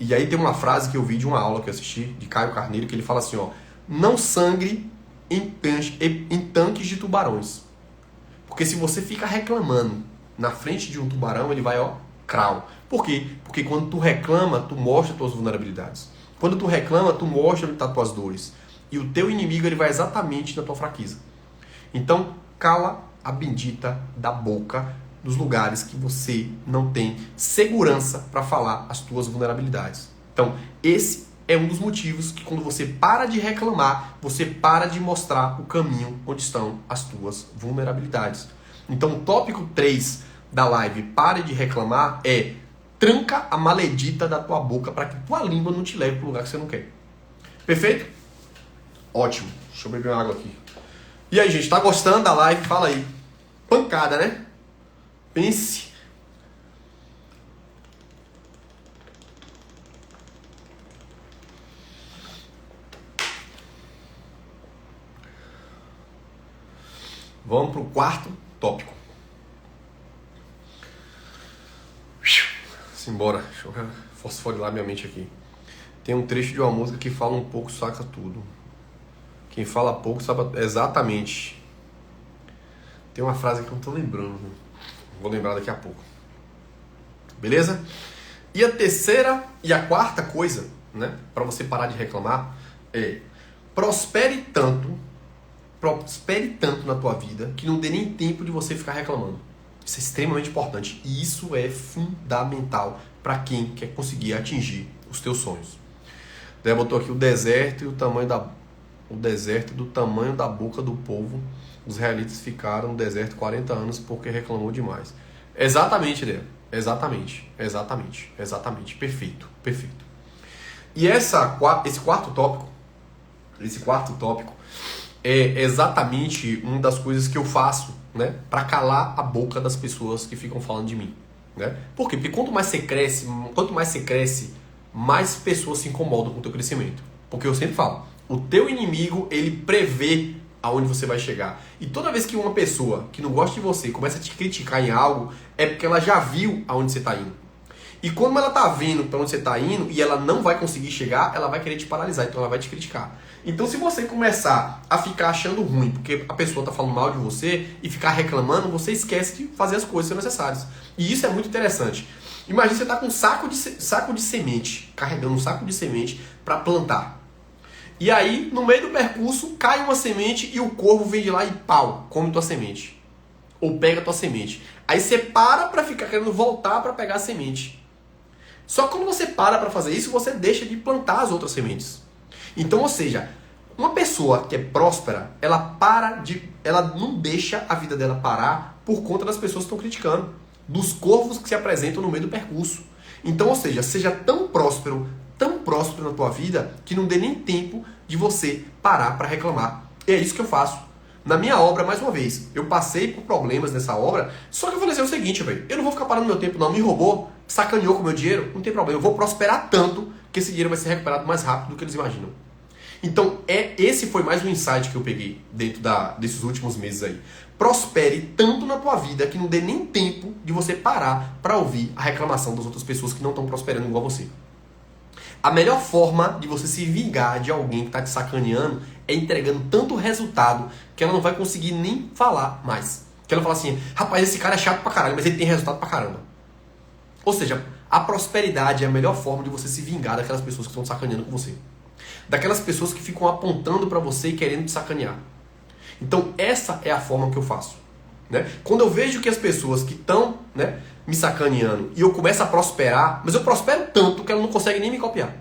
E aí tem uma frase que eu vi de uma aula que eu assisti, de Caio Carneiro, que ele fala assim, ó, não sangre em tanques de tubarões. Porque se você fica reclamando na frente de um tubarão, ele vai, ó, crau. Por quê? Porque quando tu reclama, tu mostra tuas vulnerabilidades. Quando tu reclama, tu mostra onde estão tuas dores. E o teu inimigo, ele vai exatamente na tua fraqueza. Então, cala a bendita da boca nos lugares que você não tem segurança para falar as tuas vulnerabilidades. Então, esse é um dos motivos que quando você para de reclamar, você para de mostrar o caminho onde estão as tuas vulnerabilidades. Então, o tópico 3 da live, pare de reclamar, é tranca a maledita da tua boca para que tua língua não te leve para o lugar que você não quer. Perfeito? Ótimo. Deixa eu beber uma água aqui. E aí, gente, tá gostando da live? Fala aí. Pancada, né? Pense. Vamos pro quarto tópico. Simbora. Deixa eu fosforilar minha mente aqui. Tem um trecho de uma música que fala um pouco, saca tudo. Quem fala pouco sabe exatamente. Tem uma frase que eu não tô lembrando. Vou lembrar daqui a pouco. Beleza? E a terceira e a quarta coisa, né, para você parar de reclamar é prospere tanto na tua vida que não dê nem tempo de você ficar reclamando. Isso é extremamente importante e isso é fundamental para quem quer conseguir atingir os teus sonhos. Daí botou aqui o deserto do tamanho da boca do povo. Os israelitas ficaram no deserto 40 anos porque reclamou demais. Exatamente, Ideia. Exatamente. Perfeito. E esse quarto tópico é exatamente uma das coisas que eu faço, né, para calar a boca das pessoas que ficam falando de mim, né? Por quê? Porque quanto mais você cresce, mais pessoas se incomodam com o teu crescimento. Porque eu sempre falo, o teu inimigo, ele prevê aonde você vai chegar. E toda vez que uma pessoa que não gosta de você começa a te criticar em algo, é porque ela já viu aonde você está indo. E quando ela está vendo para onde você está indo e ela não vai conseguir chegar, ela vai querer te paralisar, então ela vai te criticar. Então se você começar a ficar achando ruim porque a pessoa está falando mal de você e ficar reclamando, você esquece de fazer as coisas que são necessárias. E isso é muito interessante. Imagina você está com um saco de semente, carregando um saco de semente para plantar. E aí, no meio do percurso, cai uma semente e o corvo vem de lá e pau, come tua semente. Ou pega tua semente. Aí você para ficar querendo voltar para pegar a semente. Só que quando você para fazer isso, você deixa de plantar as outras sementes. Então, ou seja, uma pessoa que é próspera, ela não deixa a vida dela parar por conta das pessoas que estão criticando, dos corvos que se apresentam no meio do percurso. Então, ou seja, seja tão próspero na tua vida que não dê nem tempo de você parar para reclamar. E é isso que eu faço. Na minha obra, mais uma vez, eu passei por problemas nessa obra, só que eu falei assim, é o seguinte, velho, eu não vou ficar parando meu tempo não, me roubou, sacaneou com o meu dinheiro, não tem problema, eu vou prosperar tanto que esse dinheiro vai ser recuperado mais rápido do que eles imaginam. Então, esse foi mais um insight que eu peguei dentro desses últimos meses aí. Prospere tanto na tua vida que não dê nem tempo de você parar para ouvir a reclamação das outras pessoas que não estão prosperando igual você. A melhor forma de você se vingar de alguém que está te sacaneando é entregando tanto resultado que ela não vai conseguir nem falar mais. Que ela fala assim, rapaz, esse cara é chato pra caralho, mas ele tem resultado pra caramba. Ou seja, a prosperidade é a melhor forma de você se vingar daquelas pessoas que estão sacaneando com você. Daquelas pessoas que ficam apontando pra você e querendo te sacanear. Então essa é a forma que eu faço. Né? Quando eu vejo que as pessoas que estão, né, me sacaneando e eu começo a prosperar, mas eu prospero tanto que ela não consegue nem me copiar.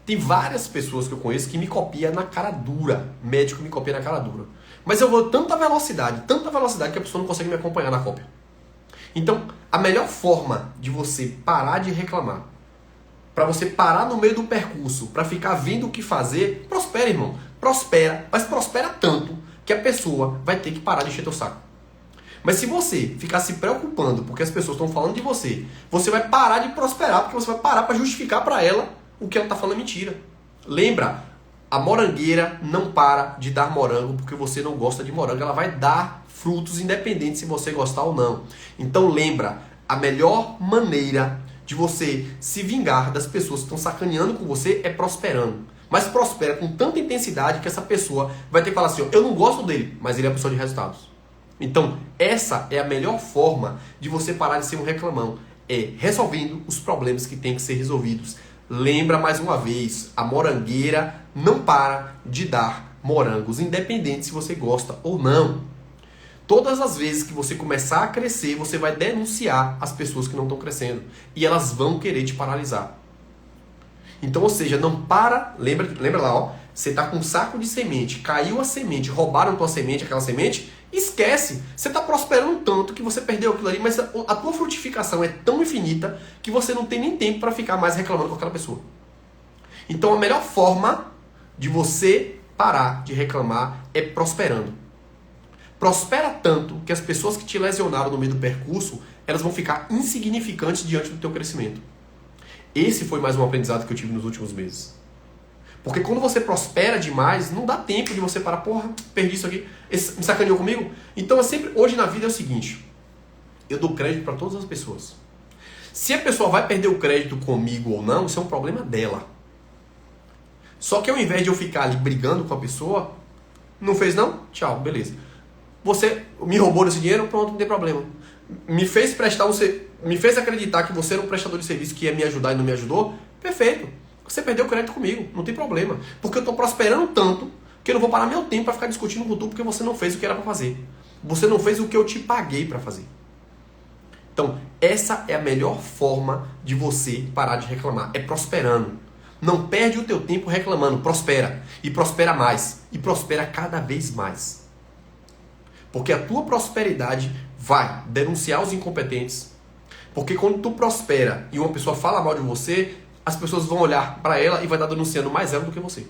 Tem várias pessoas que eu conheço que me copiam na cara dura. Médico me copia na cara dura. Mas eu vou tanta velocidade que a pessoa não consegue me acompanhar na cópia. Então, a melhor forma de você parar de reclamar, para você parar no meio do percurso, para ficar vendo o que fazer, prospera, irmão. Prospera, mas prospera tanto que a pessoa vai ter que parar de encher teu saco. Mas se você ficar se preocupando porque as pessoas estão falando de você, você vai parar de prosperar porque você vai parar para justificar para ela o que ela está falando é mentira. Lembra, a morangueira não para de dar morango porque você não gosta de morango. Ela vai dar frutos independente se você gostar ou não. Então lembra, a melhor maneira de você se vingar das pessoas que estão sacaneando com você é prosperando. Mas prospera com tanta intensidade que essa pessoa vai ter que falar assim, eu não gosto dele, mas ele é uma pessoa de resultados. Então, essa é a melhor forma de você parar de ser um reclamão. É resolvendo os problemas que têm que ser resolvidos. Lembra mais uma vez, a morangueira não para de dar morangos, independente se você gosta ou não. Todas as vezes que você começar a crescer, você vai denunciar as pessoas que não estão crescendo. E elas vão querer te paralisar. Então, ou seja, não para, lembra lá, ó, você está com um saco de semente, caiu a semente, roubaram tua semente, aquela semente, esquece. Você está prosperando tanto que você perdeu aquilo ali, mas a tua frutificação é tão infinita que você não tem nem tempo para ficar mais reclamando com aquela pessoa. Então, a melhor forma de você parar de reclamar é prosperando. Prospera tanto que as pessoas que te lesionaram no meio do percurso, elas vão ficar insignificantes diante do teu crescimento. Esse foi mais um aprendizado que eu tive nos últimos meses. Porque quando você prospera demais, não dá tempo de você parar, porra, perdi isso aqui, esse me sacaneou comigo. Então, hoje na vida é o seguinte, eu dou crédito para todas as pessoas. Se a pessoa vai perder o crédito comigo ou não, isso é um problema dela. Só que ao invés de eu ficar ali brigando com a pessoa, não fez não? Tchau, beleza. Você me roubou esse dinheiro, pronto, não tem problema. Me fez acreditar que você era um prestador de serviço que ia me ajudar e não me ajudou, perfeito. Você perdeu o crédito comigo, não tem problema. Porque eu estou prosperando tanto que eu não vou parar meu tempo para ficar discutindo com tu porque você não fez o que era para fazer. Você não fez o que eu te paguei para fazer. Então, essa é a melhor forma de você parar de reclamar. É prosperando. Não perde o teu tempo reclamando. Prospera. E prospera mais. E prospera cada vez mais. Porque a tua prosperidade vai denunciar os incompetentes. Porque quando tu prospera e uma pessoa fala mal de você, as pessoas vão olhar para ela e vai estar denunciando mais ela do que você.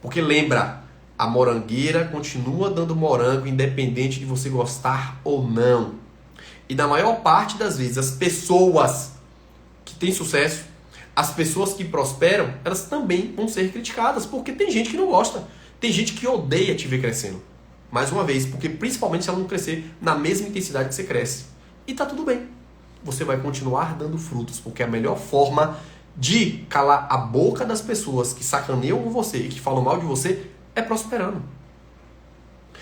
Porque lembra, a morangueira continua dando morango independente de você gostar ou não. E na maior parte das vezes, as pessoas que têm sucesso, as pessoas que prosperam, elas também vão ser criticadas, porque tem gente que não gosta. Tem gente que odeia te ver crescendo. Mais uma vez, porque principalmente se ela não crescer na mesma intensidade que você cresce. E tá tudo bem. Você vai continuar dando frutos, porque a melhor forma de calar a boca das pessoas que sacaneiam com você e que falam mal de você é prosperando.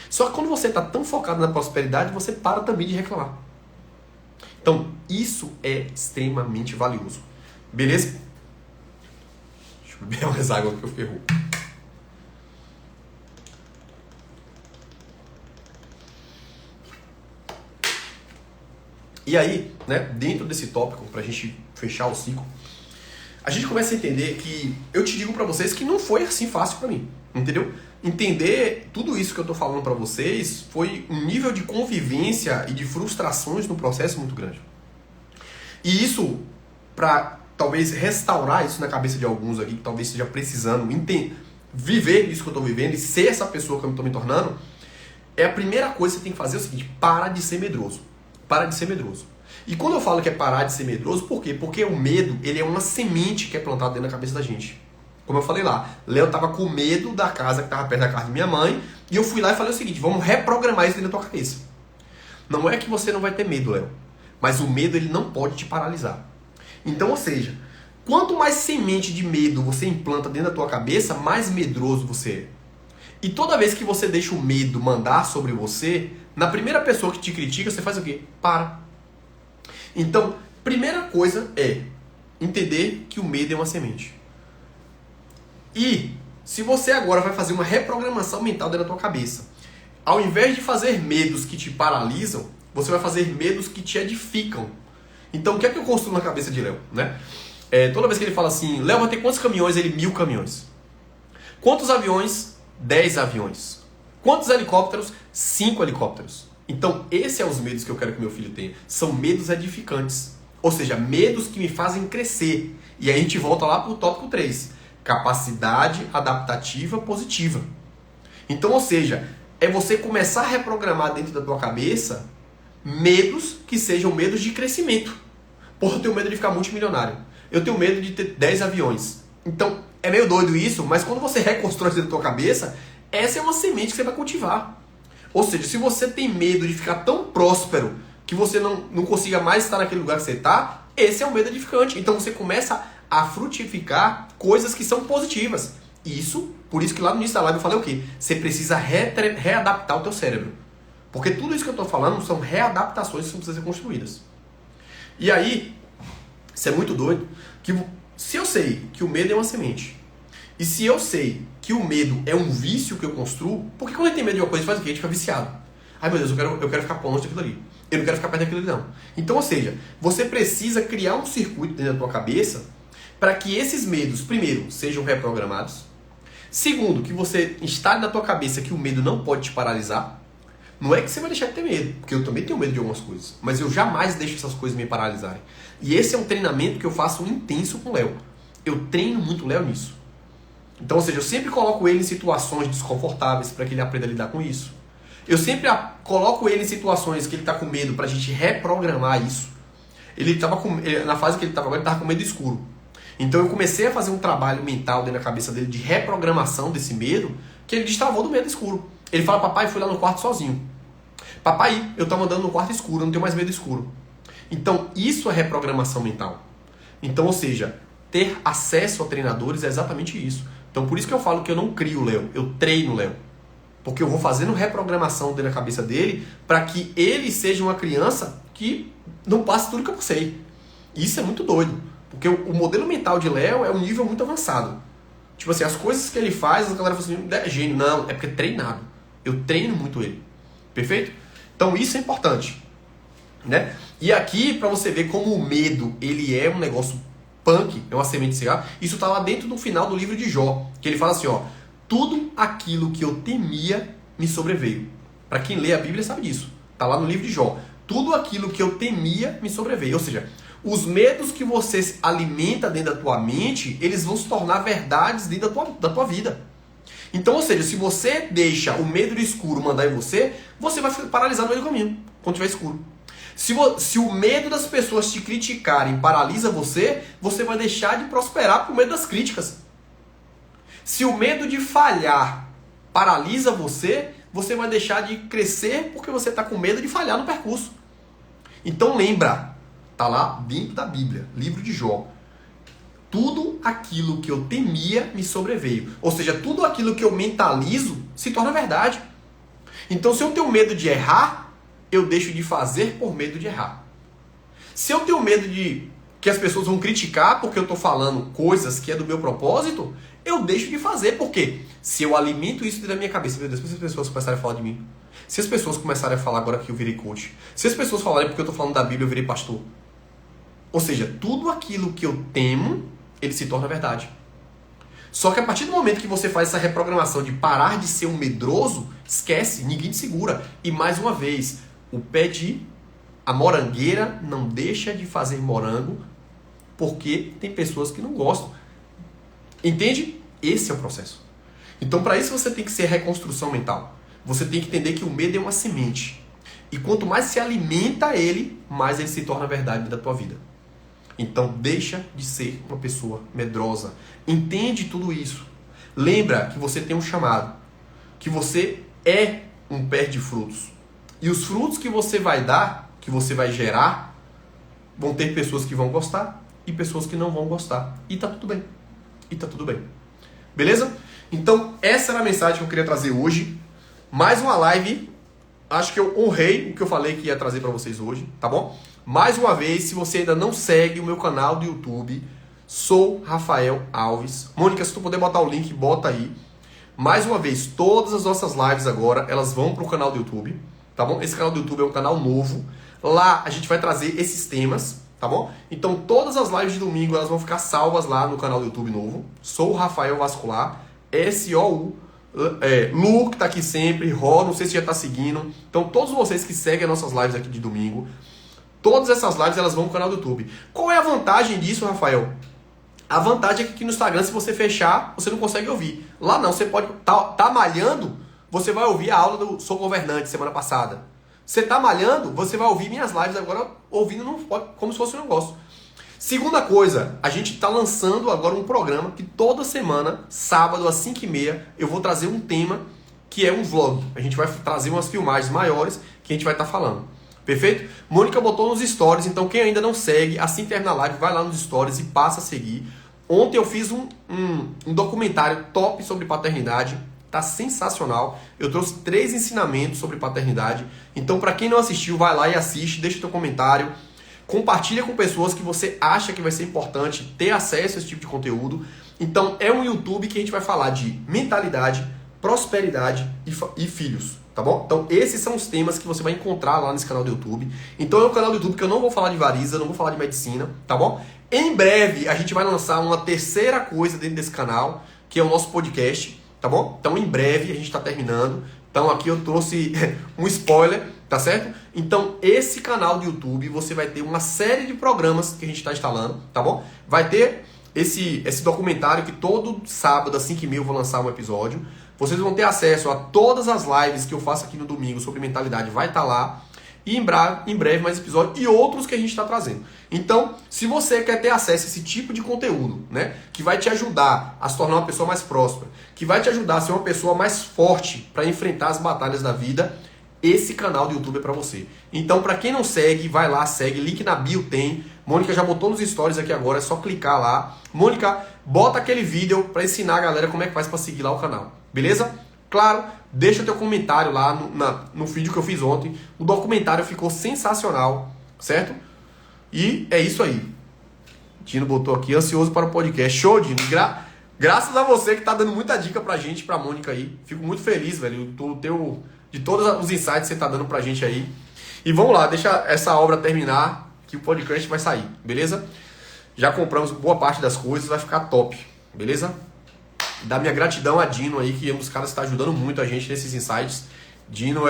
Só que quando você está tão focado na prosperidade, você para também de reclamar. Então, isso é extremamente valioso. Beleza? Deixa eu beber mais água que eu ferrou. E aí, né, dentro desse tópico, pra gente fechar o ciclo, a gente começa a entender que eu te digo pra vocês que não foi assim fácil pra mim, entendeu? Entender tudo isso que eu tô falando pra vocês foi um nível de convivência e de frustrações no processo muito grande. E isso, pra talvez restaurar isso na cabeça de alguns aqui, que talvez esteja precisando viver isso que eu tô vivendo e ser essa pessoa que eu tô me tornando, é a primeira coisa que você tem que fazer é o seguinte: para de ser medroso. Para de ser medroso. E quando eu falo que é parar de ser medroso, por quê? Porque o medo, ele é uma semente que é plantada dentro da cabeça da gente. Como eu falei lá, Léo tava com medo da casa que estava perto da casa de minha mãe, e eu fui lá e falei o seguinte: vamos reprogramar isso dentro da tua cabeça. Não é que você não vai ter medo, Léo, mas o medo, ele não pode te paralisar. Então, ou seja, quanto mais semente de medo você implanta dentro da tua cabeça, mais medroso você é. E toda vez que você deixa o medo mandar sobre você, na primeira pessoa que te critica, você faz o quê? Para. Então, primeira coisa é entender que o medo é uma semente. E se você agora vai fazer uma reprogramação mental dentro da tua cabeça, ao invés de fazer medos que te paralisam, você vai fazer medos que te edificam. Então, o que é que eu construo na cabeça de Léo, né? Toda vez que ele fala assim, Léo vai ter quantos caminhões? Ele, 1000 caminhões. Quantos aviões? 10 aviões. Quantos helicópteros? 5 helicópteros. Então, esses são os medos que eu quero que meu filho tenha. São medos edificantes. Ou seja, medos que me fazem crescer. E aí a gente volta lá para o tópico 3. Capacidade adaptativa positiva. Então, ou seja, é você começar a reprogramar dentro da tua cabeça medos que sejam medos de crescimento. Porra, eu tenho medo de ficar multimilionário. Eu tenho medo de ter 10 aviões. Então, é meio doido isso, mas quando você reconstrói isso dentro da tua cabeça, essa é uma semente que você vai cultivar. Ou seja, se você tem medo de ficar tão próspero que você não consiga mais estar naquele lugar que você está, esse é um medo edificante. Então você começa a frutificar coisas que são positivas. Por isso que lá no início da live eu falei o quê? Você precisa readaptar o teu cérebro. Porque tudo isso que eu estou falando são readaptações que precisam ser construídas. E aí, isso é muito doido, que se eu sei que o medo é uma semente, e se eu sei que o medo é um vício que eu construo, porque quando a gente tem medo de uma coisa, faz o quê? A gente fica viciado. Ai meu Deus, eu quero ficar longe daquilo ali. Eu não quero ficar perto daquilo ali não. Então, ou seja, você precisa criar um circuito dentro da tua cabeça para que esses medos, primeiro, sejam reprogramados. Segundo, que você instale na tua cabeça que o medo não pode te paralisar. Não é que você vai deixar de ter medo, porque eu também tenho medo de algumas coisas, mas eu jamais deixo essas coisas me paralisarem. E esse é um treinamento que eu faço intenso com o Léo. Eu treino muito o Léo nisso. Então, ou seja, eu sempre coloco ele em situações desconfortáveis para que ele aprenda a lidar com isso. Eu sempre coloco ele em situações que ele está com medo para a gente reprogramar isso. Na fase que ele estava agora, ele estava com medo escuro. Então eu comecei a fazer um trabalho mental dentro da cabeça dele de reprogramação desse medo, que ele destravou do medo escuro. Ele fala: papai, fui lá no quarto sozinho. Papai, eu estava andando no quarto escuro, eu não tenho mais medo escuro. Então isso é reprogramação mental. Então, ou seja, ter acesso a treinadores é exatamente isso. Então por isso que eu falo que eu não crio o Léo, eu treino o Léo. Porque eu vou fazendo reprogramação dentro da cabeça dele para que ele seja uma criança que não passe tudo que eu passei. Isso é muito doido. Porque o modelo mental de Léo é um nível muito avançado. Tipo assim, as coisas que ele faz, a galera fala assim, é gênio. Não, é porque é treinado. Eu treino muito ele. Perfeito? Então isso é importante. Né? E aqui, para você ver como o medo, ele é um negócio punk, é uma semente de cigarro. Isso tá lá dentro do final do livro de Jó. Que ele fala assim, ó. Tudo aquilo que eu temia me sobreveio. Para quem lê a Bíblia sabe disso. Tá lá no livro de Jó. Tudo aquilo que eu temia me sobreveio. Ou seja, os medos que você alimenta dentro da tua mente, eles vão se tornar verdades dentro da tua vida. Então, ou seja, se você deixa o medo do escuro mandar em você, você vai ficar paralisado no meio do caminho, quando tiver escuro. Se o medo das pessoas te criticarem paralisa você, você vai deixar de prosperar por medo das críticas. Se o medo de falhar paralisa você, você vai deixar de crescer porque você está com medo de falhar no percurso. Então lembra, tá lá dentro da Bíblia, livro de Jó. Tudo aquilo que eu temia me sobreveio. Ou seja, tudo aquilo que eu mentalizo se torna verdade. Então se eu tenho medo de errar, eu deixo de fazer por medo de errar. Se eu tenho medo de que as pessoas vão criticar porque eu estou falando coisas que é do meu propósito, eu deixo de fazer. Por quê? Se eu alimento isso dentro da minha cabeça, meu Deus, se as pessoas começarem a falar de mim, se as pessoas começarem a falar agora que eu virei coach, se as pessoas falarem porque eu estou falando da Bíblia, eu virei pastor. Ou seja, tudo aquilo que eu temo, ele se torna verdade. Só que a partir do momento que você faz essa reprogramação de parar de ser um medroso, esquece, ninguém te segura. E mais uma vez, a morangueira não deixa de fazer morango porque tem pessoas que não gostam. Entende? Esse é o processo. Então, para isso, você tem que ser reconstrução mental. Você tem que entender que o medo é uma semente. E quanto mais se alimenta ele, mais ele se torna verdade da tua vida. Então, deixa de ser uma pessoa medrosa. Entende tudo isso. Lembra que você tem um chamado. Que você é um pé de frutos. E os frutos que você vai dar, que você vai gerar, vão ter pessoas que vão gostar e pessoas que não vão gostar. E tá tudo bem. E tá tudo bem. Beleza? Então, essa era a mensagem que eu queria trazer hoje. Mais uma live. Acho que eu honrei o que eu falei que ia trazer para vocês hoje, tá bom? Mais uma vez, se você ainda não segue o meu canal do YouTube, sou Rafael Alves. Mônica, se tu puder botar o link, bota aí. Mais uma vez, todas as nossas lives agora, elas vão pro canal do YouTube, tá bom? Esse canal do YouTube é um canal novo. Lá a gente vai trazer esses temas, tá bom? Então todas as lives de domingo, elas vão ficar salvas lá no canal do YouTube novo. Sou Rafael Vascular, S-O-U. Lu, que tá aqui sempre, Ró, não sei se já tá seguindo. Então todos vocês que seguem as nossas lives aqui de domingo, todas essas lives elas vão pro canal do YouTube. Qual é a vantagem disso, Rafael? A vantagem é que aqui no Instagram, se você fechar, você não consegue ouvir. Lá não, você pode tá malhando, você vai ouvir a aula do Sou Governante semana passada. Você tá malhando, você vai ouvir minhas lives agora ouvindo como se fosse um negócio. Segunda coisa, a gente está lançando agora um programa que toda semana, sábado às 5h30, eu vou trazer um tema que é um vlog. A gente vai trazer umas filmagens maiores que a gente vai estar falando. Perfeito? Mônica botou nos stories, então quem ainda não segue, assim que terminar a live, vai lá nos stories e passa a seguir. Ontem eu fiz um documentário top sobre paternidade, tá sensacional. Eu trouxe 3 ensinamentos sobre paternidade. Então para quem não assistiu, vai lá e assiste, deixa o teu comentário. Compartilha com pessoas que você acha que vai ser importante ter acesso a esse tipo de conteúdo. Então é um YouTube que a gente vai falar de mentalidade, prosperidade e filhos, tá bom? Então esses são os temas que você vai encontrar lá nesse canal do YouTube. Então é um canal do YouTube que eu não vou falar de variza, não vou falar de medicina, tá bom? Em breve a gente vai lançar uma terceira coisa dentro desse canal, que é o nosso podcast, tá bom? Então em breve a gente está terminando. Então aqui eu trouxe um spoiler, tá certo? Então esse canal do YouTube você vai ter uma série de programas que a gente está instalando, tá bom? Vai ter esse documentário que todo sábado às 5h30 eu vou lançar um episódio. Vocês vão ter acesso a todas as lives que eu faço aqui no domingo sobre mentalidade, vai estar lá. E em breve mais episódios e outros que a gente está trazendo. Então, se você quer ter acesso a esse tipo de conteúdo, né, que vai te ajudar a se tornar uma pessoa mais próspera, que vai te ajudar a ser uma pessoa mais forte para enfrentar as batalhas da vida, esse canal do YouTube é para você. Então, para quem não segue, vai lá, segue, link na bio tem. Mônica já botou nos stories aqui agora, é só clicar lá. Mônica, bota aquele vídeo para ensinar a galera como é que faz para seguir lá o canal. Beleza? Claro, deixa teu comentário lá no vídeo que eu fiz ontem. O documentário ficou sensacional, certo? E é isso aí. Dino botou aqui, ansioso para o podcast. Show, Dino. Graças a você que tá dando muita dica pra gente, pra Mônica aí. Fico muito feliz, velho, de todos os insights que você tá dando pra gente aí. E vamos lá, deixa essa obra terminar, que o podcast vai sair, beleza? Já compramos boa parte das coisas, vai ficar top, beleza? Dá minha gratidão a Dino aí, que é um dos caras que está ajudando muito a gente nesses insights. Dino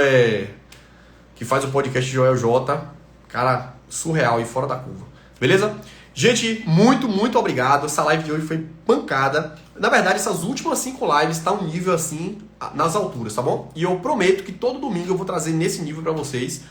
que faz o podcast Joel J, cara surreal e fora da curva, beleza? Gente, muito, muito obrigado. Essa live de hoje foi pancada. Na verdade, essas últimas 5 lives tá um nível assim, nas alturas, tá bom? E eu prometo que todo domingo eu vou trazer nesse nível pra vocês.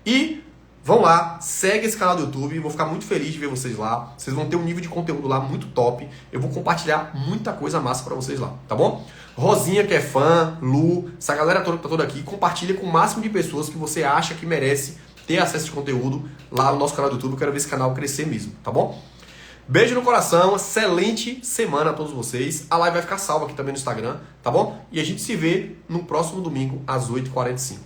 E vão lá, segue esse canal do YouTube, vou ficar muito feliz de ver vocês lá. Vocês vão ter um nível de conteúdo lá muito top. Eu vou compartilhar muita coisa massa pra vocês lá, tá bom? Rosinha, que é fã, Lu, essa galera toda que tá toda aqui, compartilha com o máximo de pessoas que você acha que merece ter acesso de conteúdo lá no nosso canal do YouTube. Eu quero ver esse canal crescer mesmo, tá bom? Beijo no coração, excelente semana a todos vocês. A live vai ficar salva aqui também no Instagram, tá bom? E a gente se vê no próximo domingo às 8h45.